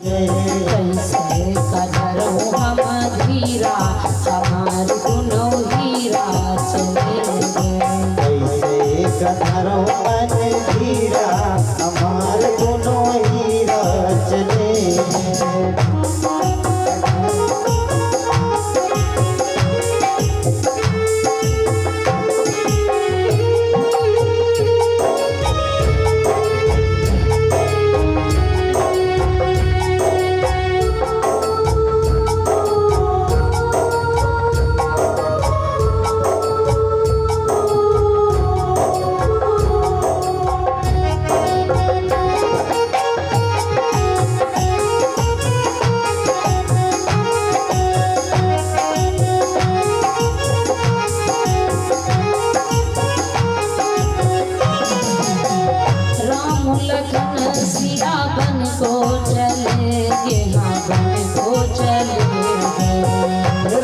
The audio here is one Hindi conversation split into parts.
कैसे करो हम धीरा हमार दुनो हीरा चले गए। कैसे करो मन धीरा हमार दुनो हीरा चले गए। लखन सिया बन को चले गे, हाँ बन को चले गए।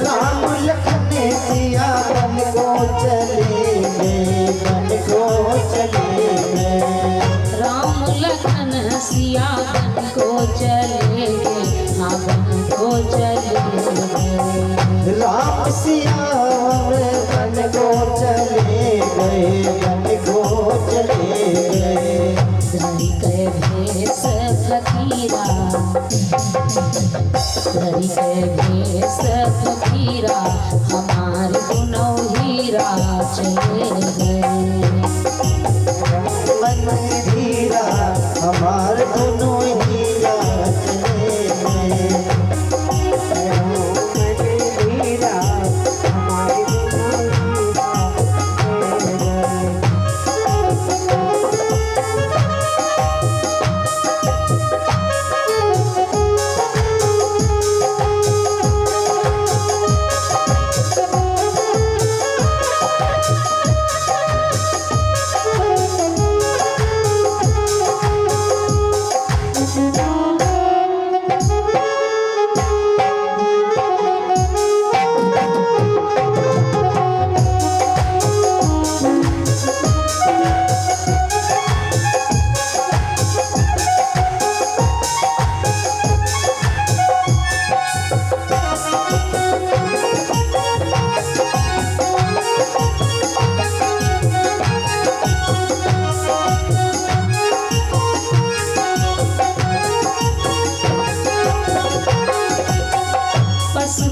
राम लखन सिया बन को चले गए, बन को चले गए। राम लखन सिया बन को चले गए, हाँ बन को चले गए। राम सिया बन को चले गए, बन को चले गए। धरी के भेष फकीरा, धरी के भेष फकीरा हमार दुनो हीरा चले गए। मन धीरा हमार दोनों हीरा चले गए। धीरा हमारे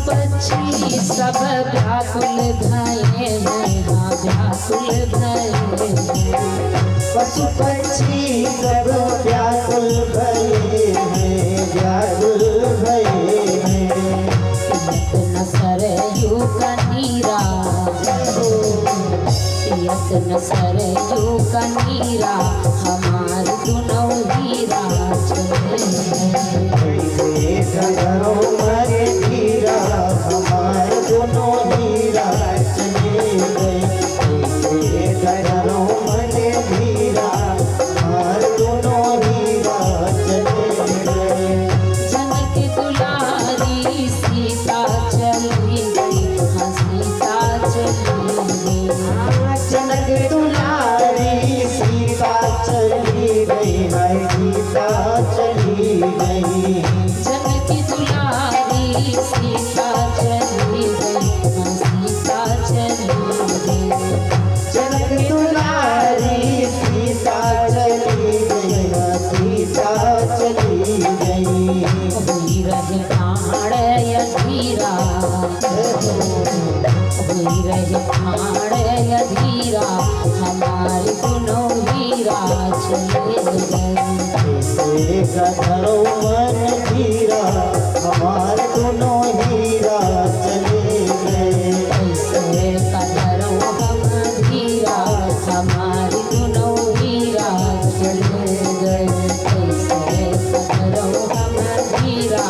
पक्षी सब व्याकुल भये हैं, हाँ व्याकुल भये हैं। पशु पक्षी सब व्याकुल भये हैं, व्याकुल भये हैं। पियत न सरयू का नीरा, पियत न सरयू का नीरा हमार दुनो हीरा चले गए। करो मन धीरा हमार दोनों हीरा चले गए। करो मन धीरा हमार दोनों हीरा चले गए। जनक दुलारी सीता चली गई, हाँ सीता चली गई। जनक दुलारी सीता चली गई, है सीता चली गई। जनक दुलारी सीता चली गई, हाँ सीता चली गई। जनक दुलारी सीता चली गई, है सीता चली गई। हुई रहे प्राण अधीरा, हुई रहे प्राण अधीरा हमारे दुनो हीरा चले गए। कैसे करो मन धीरा हमार दोनों हीरा चले गए। कैसे करो हम धीरा हमारे दुनो हीरा चले गए। कैसे करो हम धीरा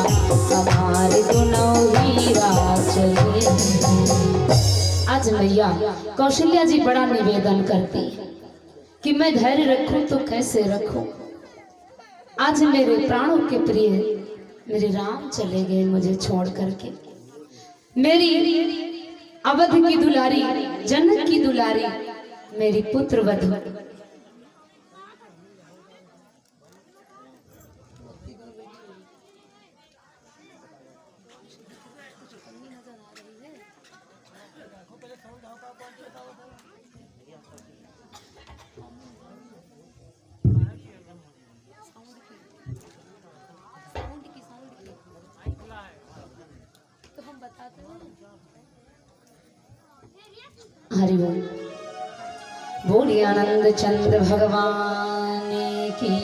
हमारे दुनो हीरा चले गए। आज मैया कौशल्या जी बड़ा निवेदन करती कि मैं धैर्य रखूं तो कैसे रखूं। आज मेरे प्राणों के प्रिय मेरे राम चले गए मुझे छोड़ करके। मेरी अवध की दुलारी, जनक की दुलारी, मेरी पुत्र वधू हरिओम। बोलिए आनंद चंद्र भगवान की।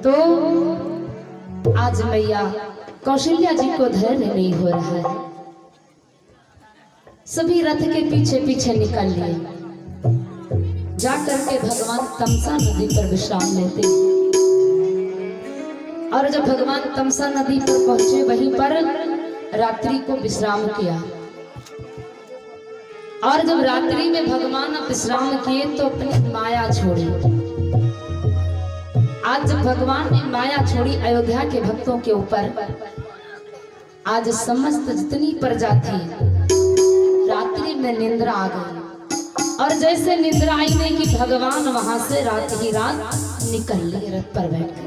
तो आज मैया कौशल्या जी को धैर्य नहीं हो रहा है, सभी रथ के पीछे पीछे निकल लिए, जाकर के भगवान तमसा नदी पर विश्राम लेते। और जब भगवान तमसा नदी पर पहुंचे, वहीं पर रात्रि को विश्राम किया। और जब रात्रि में भगवान विश्राम किए तो अपनी माया छोड़ी। आज जब भगवान ने माया छोड़ी अयोध्या के भक्तों के ऊपर, आज समस्त जितनी प्रजा थी रात्रि में निंद्रा आ गई। और जैसे निंद्रा आई नहीं कि भगवान वहां से रात ही रात निकल लिए रथ पर बैठकर।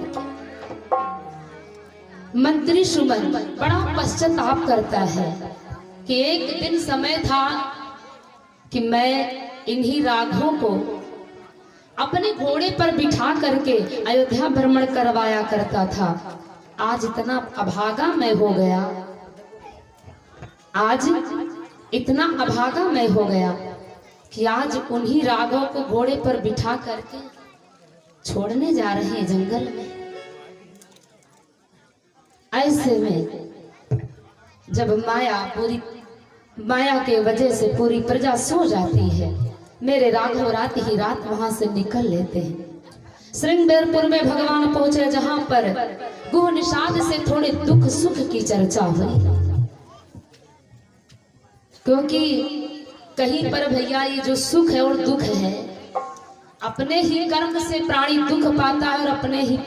मंत्री सुमन बड़ा पश्चाताप करता है कि एक दिन समय था कि मैं इन्हीं राघवों को अपने घोड़े पर बिठा करके अयोध्या भ्रमण करवाया करता था। आज इतना अभागा मैं हो गया, आज इतना अभागा मैं हो गया कि आज उन्हीं राघवों को घोड़े पर बिठा करके छोड़ने जा रहे हैं जंगल में। ऐसे में जब माया के वजह से पूरी प्रजा सो जाती है, मेरे राघव रात ही रात वहां से निकल लेते हैं। श्रृंगेरपुर में भगवान पहुंचे, जहां पर गुह निषाद से थोड़े दुख सुख की चर्चा हुई। क्योंकि कहीं पर भैया ये जो सुख है और दुख है, अपने ही कर्म से प्राणी दुख पाता है और अपने ही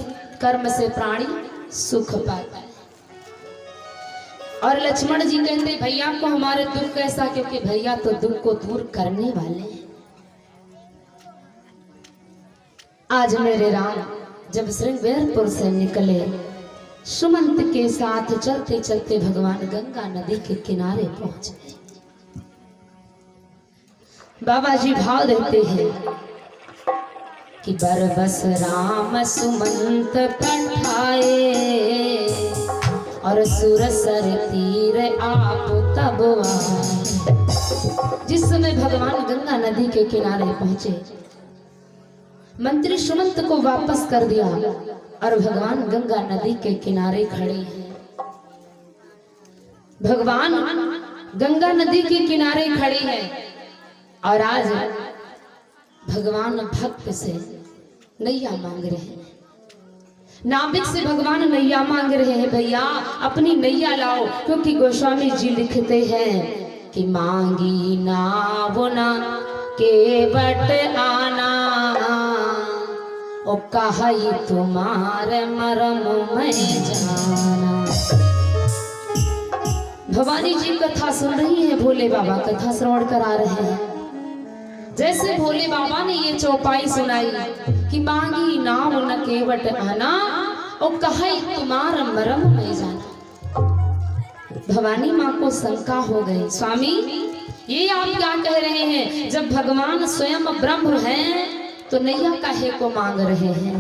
कर्म से प्राणी सुख पाता है। और लक्ष्मण जी कहते भैया को हमारे दुख कैसा, क्योंकि भैया तो दुख को दूर करने वाले हैं। आज मेरे राम जब श्रृंगेरपुर से निकले, सुमंत के साथ चलते चलते भगवान गंगा नदी के किनारे पहुंच गए। बाबा जी भाव देते हैं कि बरबस राम सुमंत पठाए और सुरसर तीर आप तब आए। जिस समय भगवान गंगा नदी के किनारे पहुंचे, मंत्री सुमंत को वापस कर दिया और भगवान गंगा नदी के किनारे खड़े हैं। भगवान गंगा नदी के किनारे खड़े हैं और आज भगवान भक्त से नैया मांग रहे हैं। नाविक से भगवान नैया मांग रहे हैं, भैया अपनी नैया लाओ। क्योंकि गोस्वामी जी लिखते हैं कि मांगी नाव ना केवट आना, ओ कही तुम्हारे मरम मैं जाना। भवानी जी कथा सुन रही है, भोले बाबा कथा श्रवण करा रहे हैं। जैसे भोले बाबा ने ये चौपाई सुनाई कि मांगी नाव न केवट आना, और कहे तुम्हारा मरम में जाना। भवानी माँ को शंका हो गई, स्वामी ये आप क्या कह रहे हैं? जब भगवान स्वयं ब्रह्म हैं तो नैया काहे को मांग रहे हैं?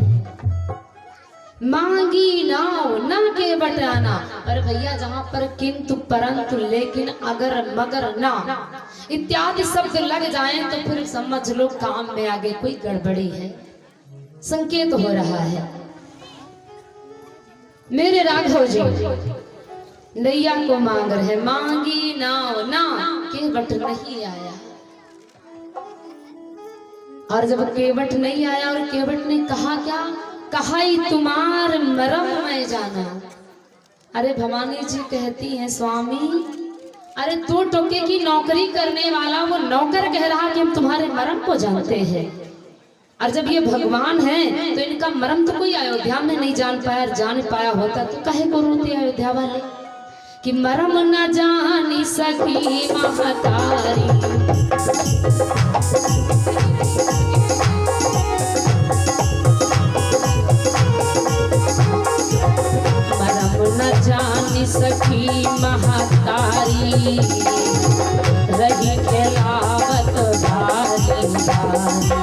मांगी नाव न केवट आना। और भैया जहाँ पर किंतु परंतु लेकिन अगर मगर ना इत्यादि शब्द लग जाएं तो फिर समझ लो काम में आगे कोई गड़बड़ी है, संकेत हो रहा है। मेरे राघव जी नैया को मांग रहे, मांगी नाव ना केवट नहीं आया। और जब केवट नहीं आया और केवट ने कहा क्या? कहा तुम्हार मरम में जाना। अरे भवानी जी कहती हैं, स्वामी अरे तू टोके की नौकरी करने वाला वो नौकर कह रहा कि हम तुम्हारे मरम को जानते हैं। और जब ये भगवान हैं तो इनका मरम तो कोई अयोध्या में नहीं जान पाया, जान पाया होता तो कहे को रोते अयोध्या वाले कि मरम न जानी सकी महतारी। मरम न जानी सकी महतारी, रही खेलावत भारी भारी।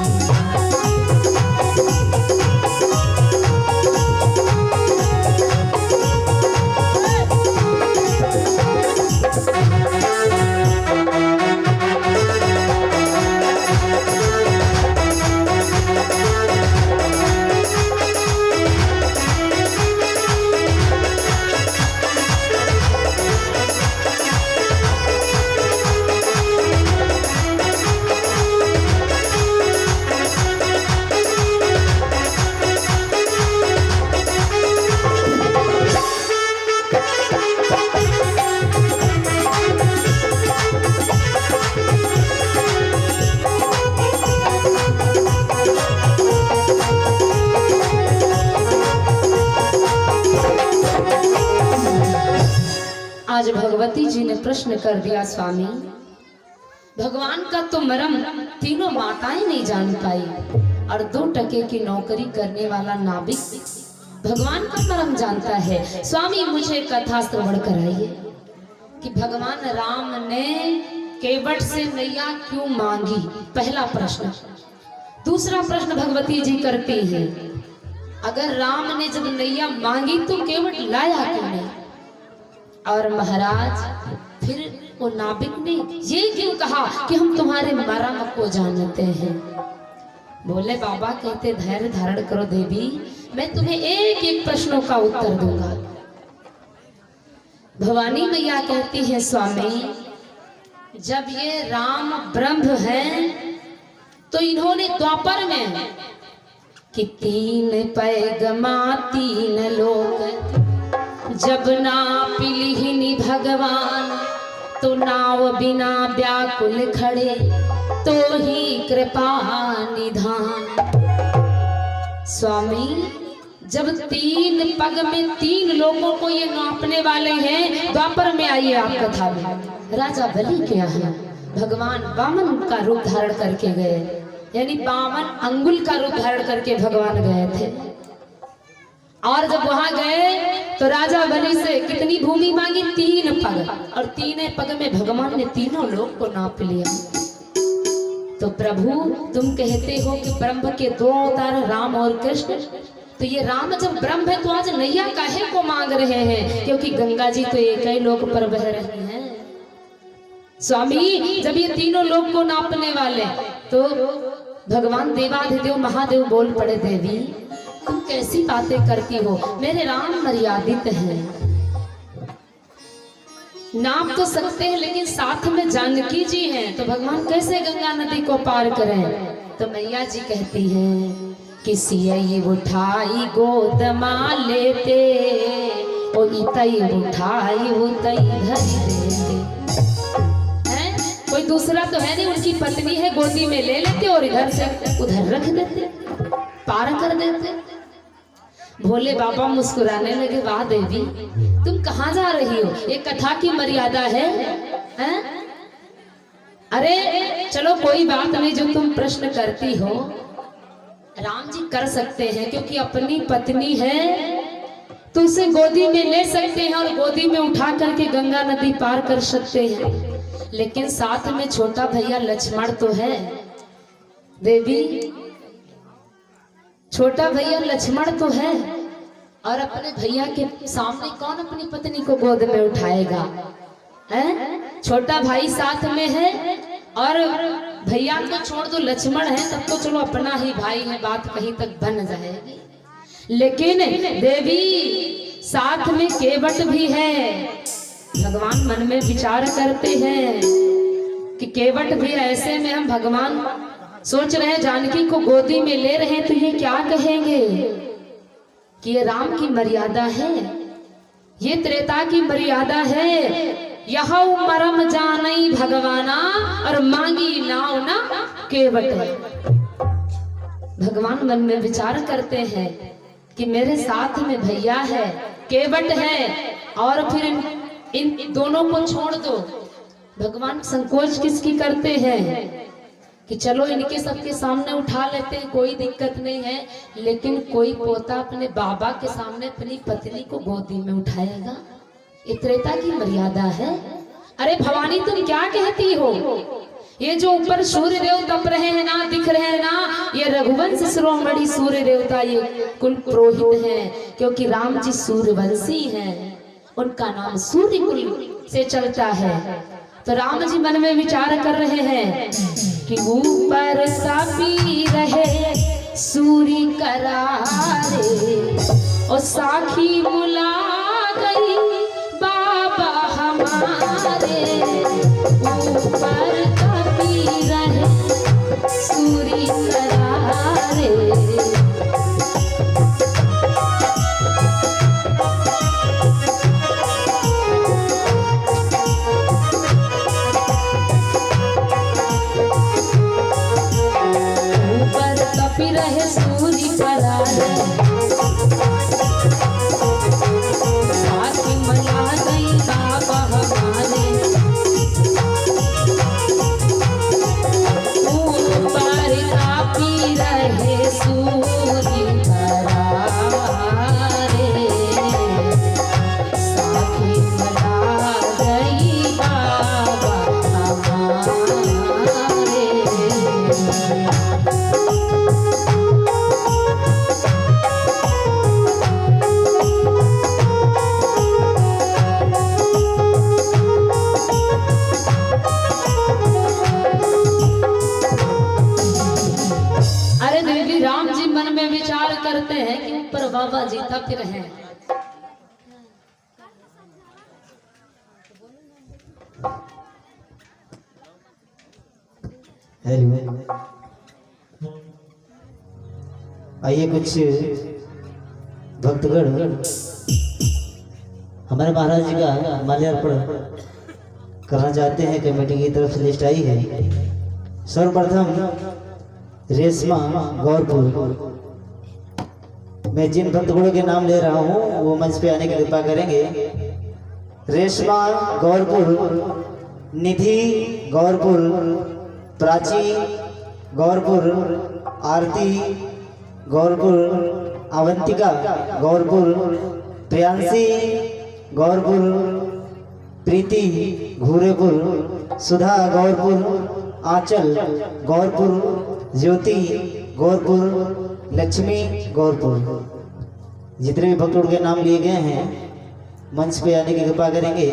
आज भगवती जी ने प्रश्न कर दिया, स्वामी भगवान का तो मरम तीनों माताएं नहीं जान पाई, और 2 टके की नौकरी करने वाला नाविक भगवान का मरम जानता है। स्वामी मुझे कथा श्रवण कराइए कि भगवान राम ने केवट से नैया क्यों मांगी, पहला प्रश्न। दूसरा प्रश्न भगवती जी करती हैं, अगर राम ने जब नैया मांगी तो केवट लाया क्यों नहीं? और महाराज फिर वो नाविक ने ये क्यों कहा कि हम तुम्हारे मरम को जानते हैं? बोले बाबा कहते धैर्य धारण करो देवी, मैं तुम्हें एक एक प्रश्नों का उत्तर दूंगा। भवानी मैया कहती है, स्वामी जब ये राम ब्रह्म हैं तो इन्होंने द्वापर में कि 3 पैगमा 3 लोक, जब ना पिलिहिनी भगवान तो नाव बिना व्याकुल खड़े, तो ही कृपा निधान। स्वामी जब 3 पग में 3 लोगों को ये नापने वाले हैं, द्वापर में आइए आप कथा में राजा बलि क्या है, भगवान वामन का रूप धारण करके गए, यानी 52 अंगुल का रूप धारण करके भगवान गए थे। और जब वहां गए तो राजा बलि से कितनी भूमि मांगी? 3 पग, और 3 पग में भगवान ने तीनों लोग को नाप लिया। तो प्रभु तुम कहते हो कि ब्रह्म के 2 अवतार राम और कृष्ण, तो ये राम जब ब्रह्म है तो आज नैया काहे को मांग रहे हैं? क्योंकि गंगा जी तो एक ही लोक पर बह रही हैं। स्वामी जब ये तीनों लोग को नापने वाले, तो भगवान देवाधिदेव महादेव बोल पड़े, देवी तुम कैसी बातें करती हो, मेरे राम मर्यादित हैं, नाप तो सकते हैं लेकिन साथ में जानकी जी हैं, तो भगवान कैसे गंगा नदी को पार करें? तो मैया जी कहती हैं किसी ये उठाई गोद मां लेते, ओ इतई उठाई उतई धरी देते। कोई दूसरा तो है नहीं, उनकी पत्नी है, गोदी में ले लेते और इधर से उधर रख देते, पार कर देते। भोले बाबा मुस्कुराने लगे, वाह देवी तुम कहाँ जा रही हो, ये कथा की मर्यादा है, हैं? अरे चलो कोई बात नहीं, जो तुम प्रश्न करती हो राम जी कर सकते हैं, क्योंकि अपनी पत्नी है तो उसे गोदी में ले सकते हैं और गोदी में उठा करके गंगा नदी पार कर सकते हैं। लेकिन साथ में छोटा भैया लक्ष्मण तो है देवी, छोटा भैया लक्ष्मण तो है, और अपने भैया के सामने कौन अपनी पत्नी को गोद में उठाएगा? हैं? छोटा भाई साथ में है, और भैया को छोड़ दो लक्ष्मण है, तब तो चलो अपना ही भाई है, बात कहीं तक बन जाएगी। लेकिन देवी साथ में केवट भी है। भगवान मन में विचार करते हैं कि केवट भी, ऐसे में हम भगवान सोच रहे हैं जानकी को गोदी में ले रहे हैं, तो ये क्या कहेंगे कि ये राम की मर्यादा है, ये त्रेता की मर्यादा है। यह मरम जानई भगवाना, और मांगी नाव ना केवट। भगवान मन में विचार करते हैं कि मेरे साथ में भैया है, केवट है, और फिर इन दोनों को छोड़ दो। भगवान संकोच किसकी करते हैं कि चलो इनके सबके सामने उठा लेते हैं, कोई दिक्कत नहीं है, लेकिन कोई पोता अपने बाबा के सामने अपनी पत्नी को गोदी में उठाएगा? ये त्रेता की मर्यादा है। अरे भवानी तुम क्या कहती हो? ये जो ऊपर सूर्य देव तप रहे हैं ना, दिख रहे हैं ना, ये रघुवंश शिरोमणि सूर्य देवता, ये कुल पुरोहित हैं, क्योंकि राम जी सूर्यवंशी हैं, उनका नाम सूर्य कुल से चलता है। तो राम जी मन में विचार कर रहे हैं कि ऊपर सापी रहे सूर्य करारे, और साखी मुला गई बाबा हमारे। ऊपर सापी रहे सूर्य करारे, रहे सूर्य करारे, साखी मला गई बाबा बाबा जी तब फिर हैं। हेलो, आइए कुछ भक्तगण हमारे महाराज जी का माल्यार्पण करना चाहते हैं। कमेटी की तरफ से लिस्ट आई है। सर्वप्रथम रेशमा गौरपुर। मैं जिन भक्तगणों के नाम ले रहा हूँ वो मंच पे आने की कृपा करेंगे। रेशमा गौरपुर, निधि गौरपुर, प्राची गौरपुर, आरती गौरपुर, अवंतिका गौरपुर, प्रियांशी गौरपुर, प्रीति घूरेपुर, सुधा गौरपुर, आंचल गौरपुर, ज्योति गौरपुर, लक्ष्मी गौरपुर। जितने भी भक्तों के नाम लिए गए हैं मंच पे आने की कृपा करेंगे।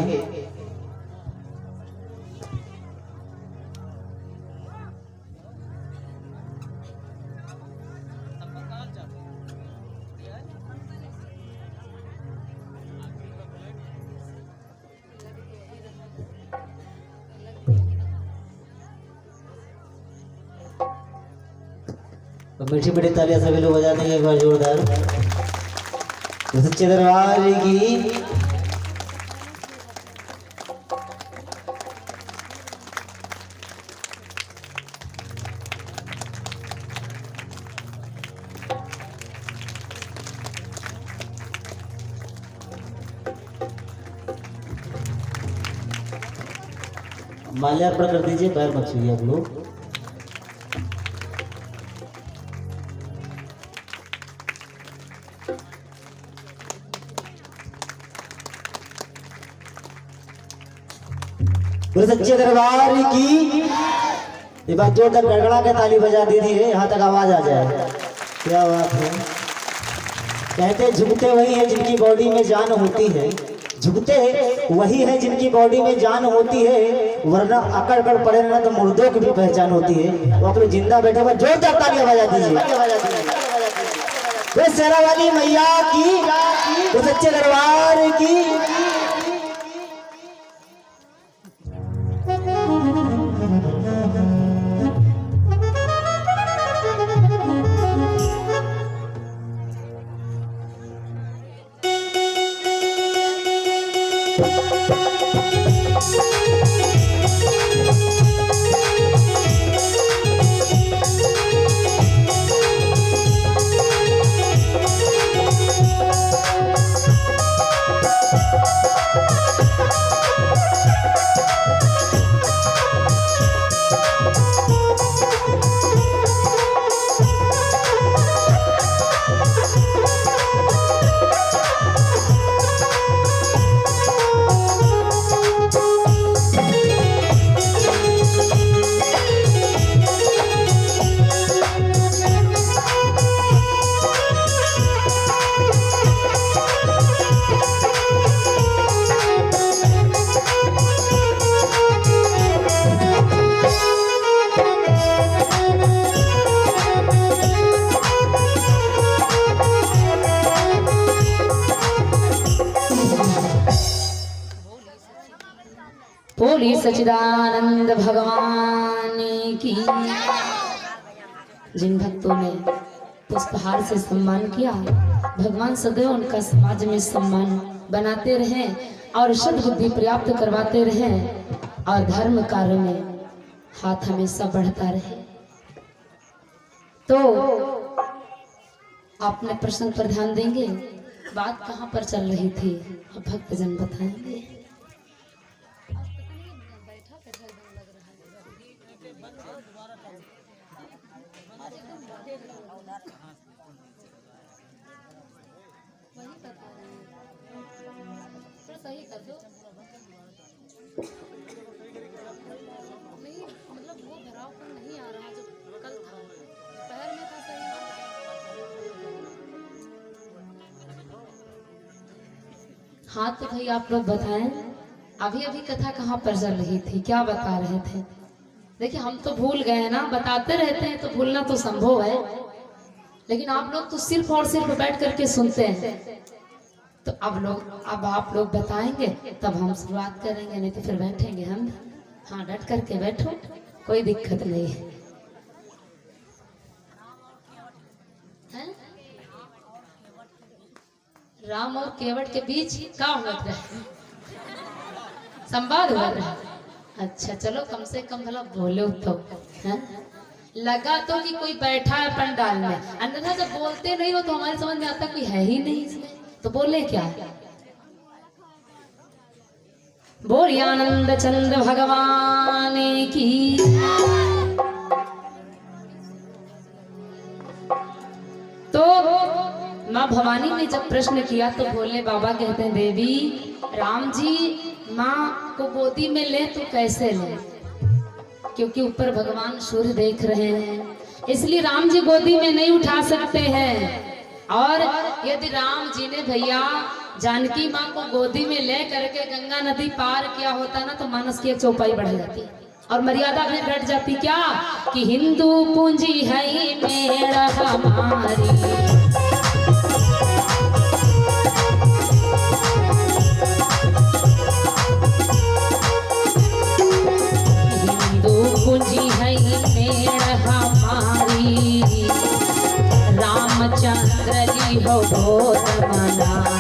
मीठी मीठी तालियां सभी लोग बजा देंगे एक बार जोरदार। तो सच्चे दरबार की माल्यार्पण कर दीजिए। पैर मत छूइए आप लोग। सच्चे दरबार की ये बात जोरदार गड़गड़ा के ताली बजा दीजिए, यहाँ तक आवाज आ जाए। क्या बात है। कहते झुकते वही है जिनकी बॉडी में जान होती है, झुकते वही है जिनकी बॉडी में जान होती है, वरना अकड़ कर पड़े ना तो मुर्दों की भी पहचान होती है। वो अपने जिंदा बैठे हुए जोरदार तालियां बजा दीजिए। तो शेरा वाली मैया की, तो सच्चे दरबार की। बोली सच्चिदानंद भगवान की। जिन भक्तों ने पुष्पहार से सम्मान किया, भगवान सदैव उनका समाज में सम्मान बनाते रहें और सद्बुद्धि प्राप्त करवाते रहें और धर्म कार्य में हाथ हमेशा बढ़ता रहे। तो अपने प्रसंग पर ध्यान देंगे। बात कहाँ पर चल रही थी अब भक्तजन बताएंगे। सही कर दो। नहीं मतलब वो भरावपन नहीं आ रहा जो कल था, दोपहर में था। सही हाँ तो भाई आप लोग बताएं अभी अभी कथा कहाँ पर चल रही थी, क्या बता रहे थे? देखिए हम तो भूल गए ना, बताते रहते हैं तो भूलना तो संभव है। लेकिन आप लोग तो सिर्फ और सिर्फ बैठ करके सुनते हैं। तो अब आप लोग बताएंगे तब हम शुरुआत करेंगे, नहीं तो फिर बैठेंगे हम। हाँ, डट करके बैठो, कोई दिक्कत नहीं है। राम और केवट के बीच क्या हुआ था? संवाद हुआ था। अच्छा चलो, कम से कम भला बोलो तो है? लगा तो कि कोई बैठा है पंडाल में, अन्यथा जब बोलते नहीं हो तो हमारे समझ में आता कोई है ही नहीं इसमें, तो बोले क्या? बोलिए आनंद चंद्र भगवान की। तो माँ भवानी ने जब प्रश्न किया तो भोले बाबा कहते हैं, देवी राम जी माँ को गोदी में ले तो कैसे ले? क्योंकि ऊपर भगवान सूर्य देख रहे हैं, इसलिए राम जी गोदी में नहीं उठा सकते हैं। और यदि राम जी ने भैया जानकी माँ को गोदी में ले करके गंगा नदी पार किया होता ना, तो मानस की एक चौपाई बढ़ जाती और मर्यादा में घट जाती। क्या कि हिंदू पूंजी है मेरा हमारी, पूंजी है मेरा हमारी, रामचंद्र जी हो बहुत मनाई।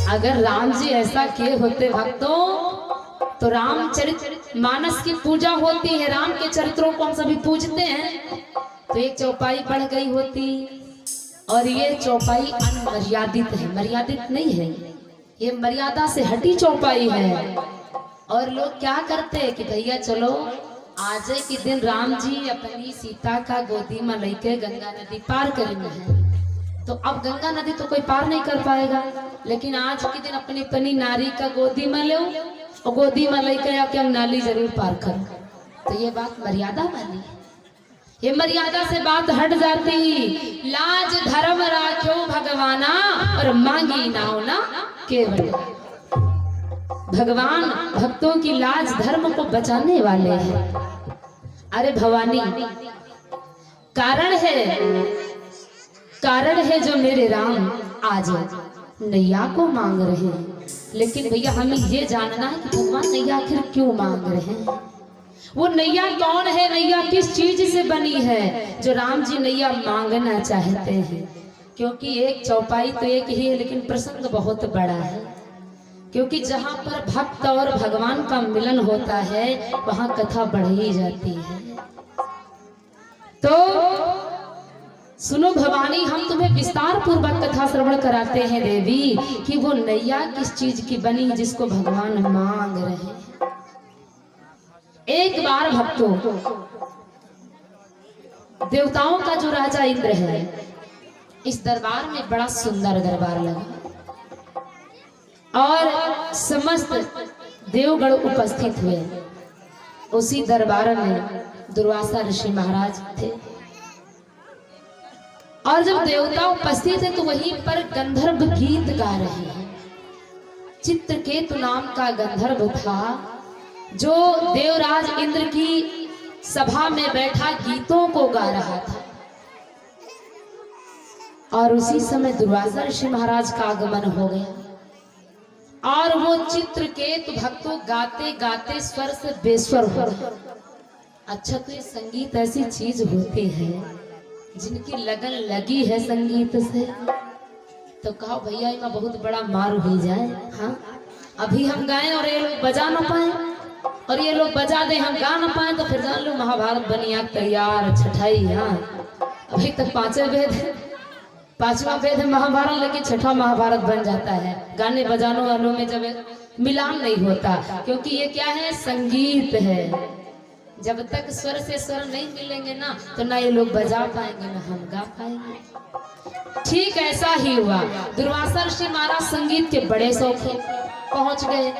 अगर राम जी ऐसा किए होते भक्तों, तो रामचरित मानस की पूजा होती है, राम के चरित्रों को हम सभी पूजते हैं, तो एक चौपाई बढ़ गई होती। और ये चौपाई अनमर्यादित है, मर्यादित नहीं है, ये मर्यादा से हटी चौपाई है। और लोग क्या करते हैं कि भैया चलो आज के दिन राम जी अपनी सीता का गोदी में लेके गंगा नदी पार करेंगे, तो अब गंगा नदी तो कोई पार नहीं कर पाएगा, लेकिन आज के दिन अपनी अपनी नारी का गोदी में लो और गोदी में लेकर आके हम नाली जरूर पार करो। तो ये बात मर्यादा वाली, ये मर्यादा से बात हट जाती। लाज धर्म राख्यो भगवाना और मांगी नाव ना केवल। भगवान भक्तों की लाज धर्म को बचाने वाले हैं। अरे भवानी कारण है जो मेरे राम आज नैया को मांग रहे हैं। लेकिन भैया हमें ये जानना है कि भगवान नैया आखिर क्यों मांग रहे हैं? वो नैया कौन है, नैया किस चीज से बनी है जो राम जी नैया मांगना चाहते हैं? क्योंकि एक चौपाई तो एक ही है, लेकिन प्रसंग बहुत बड़ा है। क्योंकि जहाँ पर भक्त और भगवान का मिलन होता है वहाँ कथा बढ़ ही जाती है। तो सुनो भवानी, हम तुम्हें विस्तार पूर्वक कथा श्रवण कराते हैं देवी कि वो नैया किस चीज की बनी जिसको भगवान मांग रहे हैं। एक बार भक्तों, देवताओं का जो राजा इंद्र है, इस दरबार में बड़ा सुंदर दरबार लगा और समस्त देवगण उपस्थित हुए। उसी दरबार में दुर्वासा ऋषि महाराज थे और जब देवता उपस्थित है तो वहीं पर गंधर्व गीत गा रहे हैं। चित्रकेतु नाम का गंधर्व था जो देवराज इंद्र की सभा में बैठा गीतों को गा रहा था। और उसी समय दुर्वासा ऋषि महाराज का आगमन हो गया और वो चित्रकेतु भक्तों गाते गाते स्वर से बेस्वर हो गए। अच्छा, तो ये संगीत ऐसी चीज होती है जिनकी लगन लगी है संगीत से, तो कहो भैया इनका बहुत बड़ा मार हो जाए। हाँ, अभी हम गाएं और ये लोग बजा ना पाए और ये लोग बजा दे हम गा ना पाए, तो फिर जान लो महाभारत बनिया तैयार छठाई। हाँ, अभी तक 5 वेद है, 5वां वेद है महाभारत, लेकिन 6ठा महाभारत बन जाता है। गाने बजानों वालों में जब मिलान नहीं होता, क्योंकि ये क्या है, संगीत है। जब तक स्वर से स्वर नहीं मिलेंगे ना, तो ना ये लोग बजा पाएंगे ना हम गा पाएंगे। ठीक ऐसा ही हुआ। दुर्वासा ऋषि महाराज संगीत के बड़े शौकीन पहुंच गए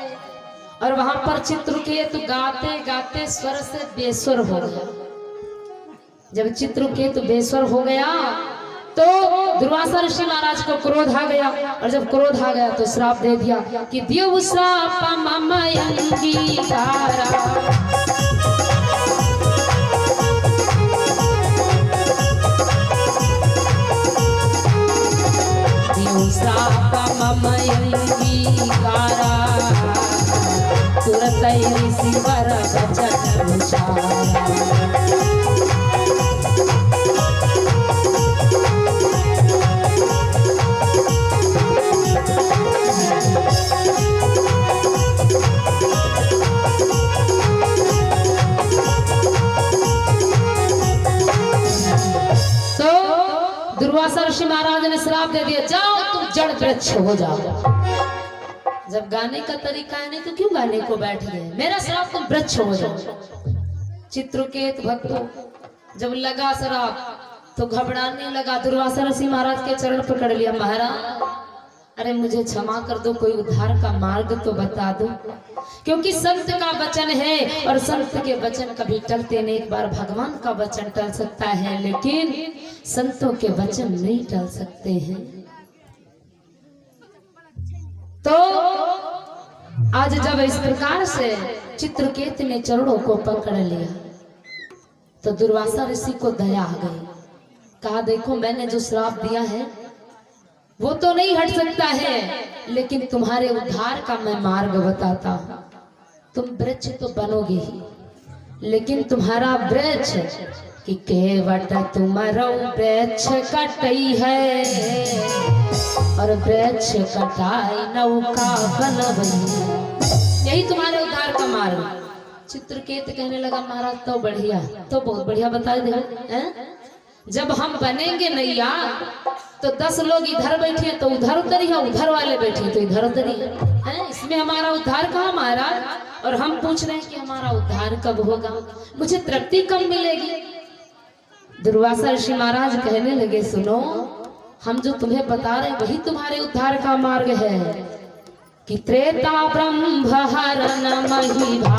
और वहां पर चित्रकेतु गाते गाते स्वर से बेस्वर हो गया। जब चित्रकेतु बेस्वर हो गया तो दुर्वासा ऋषि महाराज को क्रोध आ गया, और जब क्रोध आ गया तो श्राप दे दिया कि देव श्राप मम अंगीकारा। श्राप मम अंगीकारा तुरत ऋषि वर वचन उचारा। दुर्वासा ऋषि महाराज ने श्राप दे दिया, जाओ तुम जड़ वृक्ष हो जाओ। जब गाने का तरीका है नहीं तो क्यों गाने को बैठ गए, मेरा श्राप तुम वृक्ष हो जाओ। चित्रकेत भक्तों जब लगा श्राप तो घबराने लगा, दुर्वासा ऋषि महाराज के चरण पकड़ लिया, महाराज अरे मुझे क्षमा कर दो, कोई उद्धार का मार्ग तो बता दो, क्योंकि संत का वचन है और संत के वचन कभी टलते नहीं। एक बार भगवान का वचन टल सकता है लेकिन संतों के वचन नहीं टल सकते हैं। तो आज जब इस प्रकार से चित्रकेत ने चरणों को पकड़ लिया तो दुर्वासा ऋषि को दया आ गई। कहा देखो मैंने जो श्राप दिया है वो तो नहीं हट सकता है, लेकिन तुम्हारे उद्धार का मैं मार्ग बताता हूं। तुम वृक्ष तो बनोगे ही, लेकिन तुम्हारा वृक्ष कि केवट तुम्हारा वृक्ष कटई है और वृक्ष कटाई नौका बनवई, यही तुम्हारे उद्धार का मार्ग। चित्रकेत कहने लगा महाराज तो बढ़िया, तो बहुत बढ़िया बता दे। जब हम बनेंगे नैया तो 10 लोग इधर बैठे तो उधर उतरिए, उधर वाले बैठे तो इधर उतरिए, इसमें हमारा उद्धार कहाँ महाराज? और हम पूछ रहे हैं कि हमारा उद्धार कब होगा, मुझे तृप्ति कब मिलेगी? दुर्वासा ऋषि महाराज कहने लगे सुनो, हम जो तुम्हें बता रहे हैं वही तुम्हारे उद्धार का मार्ग है कि त्रेता ब्रह्म हरण महिभारा।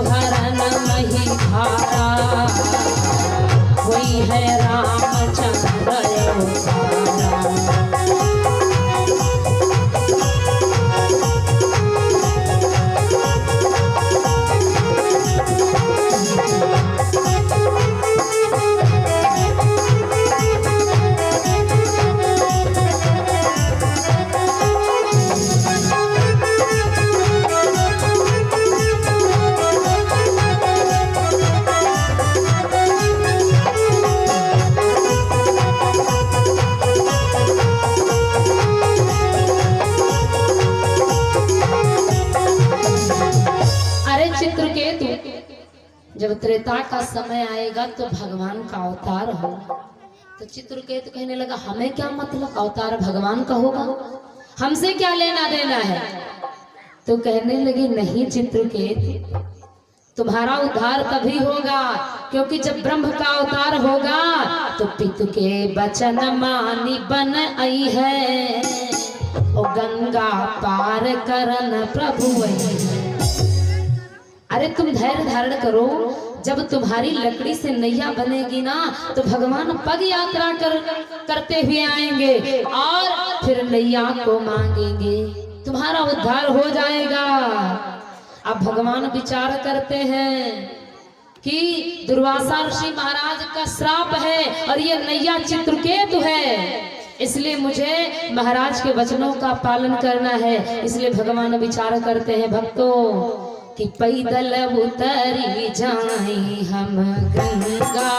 हरण महिभारा वही है रामचंद्र जब त्रेता का समय आएगा तो भगवान का अवतार होगा। तो चित्रकेतु कहने लगा हमें क्या मतलब, अवतार भगवान का होगा, हमसे क्या लेना देना है? तो कहने लगी नहीं चित्रकेतु, तुम्हारा उद्धार तभी होगा क्योंकि जब ब्रह्म का अवतार होगा तो पितु के वचन मानी बन आई है, ओ गंगा पार करन प्रभु आई है। अरे तुम धैर्य धारण करो, जब तुम्हारी लकड़ी से नैया बनेगी ना तो भगवान पग यात्रा करते हुए आएंगे और फिर नैया को मांगेंगे, तुम्हारा उद्धार हो जाएगा। अब भगवान विचार करते हैं कि दुर्वासा ऋषि महाराज का श्राप है और ये नैया चित्रकेतु है, इसलिए मुझे महाराज के वचनों का पालन करना है। इसलिए भगवान विचार करते हैं भक्तों कि पैदल उतरी जाई हम गंगा